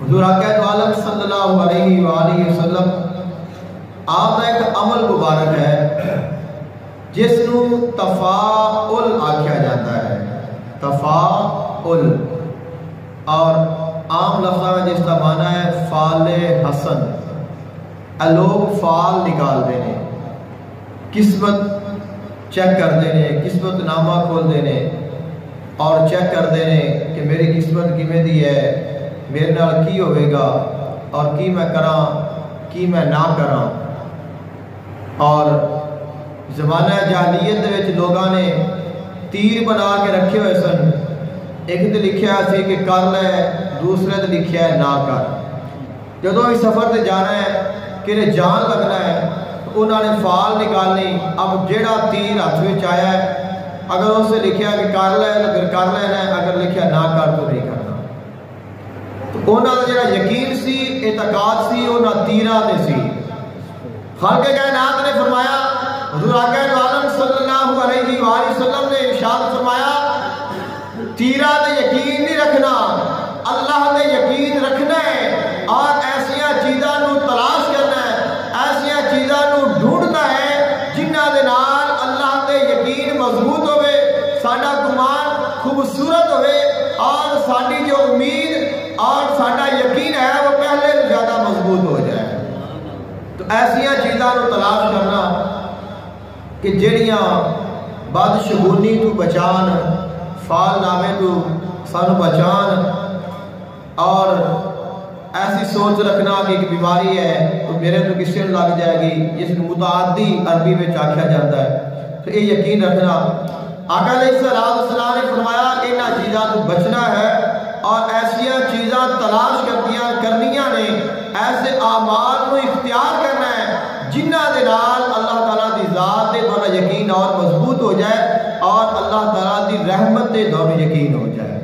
حضور آقا دو عالم صلی اللہ علیہ وآلہ وسلم آپ کا ایک عمل مبارک ہے جس نو تفاعل آکھیا جاتا ہے. تفاعل اور عام لفظ جس کا معنی ہے فعل حسن. لوگ فعل نکالتے ہیں، قسمت چیک کرتے ہیں، قسمت نامہ کھولتے ہیں اور چیک کرتے ہیں کہ میری قسمت کیویں دی ہے، میرے نال کی ہوئے گا اور کی میں کراں کی میں نہ کراں. اور زمانہ جاہلیت دے وچ لوگاں نے تیر بنا کے رکھے ہوئے سن. ایک تے لکھیا سی کہ کر لے، دوسرے تے لکھیا ہے نہ کر. جدوں بھی سفر تے جانا ہے کہ جان لگنا ہے تو انہوں نے فال نکالنی. اب جیڑا تیر ہاتھ وچ آیا ہے اگر اس سے لکھیا کہ کر لے تو پھر کر لینا ہے، اگر لکھیا نہ کر تو نہیں کرنا. تو انہوں کا جڑا یقین سی، اعتقاد سی، انہوں تیرہ دے سی. خالق کائنات نے فرمایا، حضور آقا دو عالم صلی اللہ علیہ وآلہ وسلم نے ارشاد فرمایا تیرہ دے یقین نہیں رکھنا، اللہ دے یقین رکھنا ہے اور ایسیاں چیزاں نو تلاش کرنا ہے، ایسیاں چیزاں نو ڈھونڈنا ہے جنہ دے نال اللہ دے یقین مضبوط ہوئے، ساڈا گمان خوبصورت ہوئے اور ساڈی جو امید اور ساڈا یقین ہے وہ پہلے زیادہ مضبوط ہو جائے. تو ایسیاں چیزاں نو تلاش کرنا کہ جڑیاں بدشگونی تو بچان، فال نامے تو سانو بچان، اور ایسی سوچ رکھنا کہ ایک بیماری ہے تو میرے تو کسی نے لگ جائے گی، جس کو متعدی عربی میں آکھا جاتا ہے. تو یہ یقین رکھنا. آقا علیہ السلام نے فرمایا کہ انہاں چیزاں تو بچنا ہے اور ایسیاں چیزاں تلاش کرنیاں نے، ایسے اعمال کو اختیار کرنا ہے جنہ دے نال اللہ تعالیٰ دی ذات دے بارے یقین اور مضبوط ہو جائے اور اللہ تعالیٰ دی رحمت دے دور یقین ہو جائے.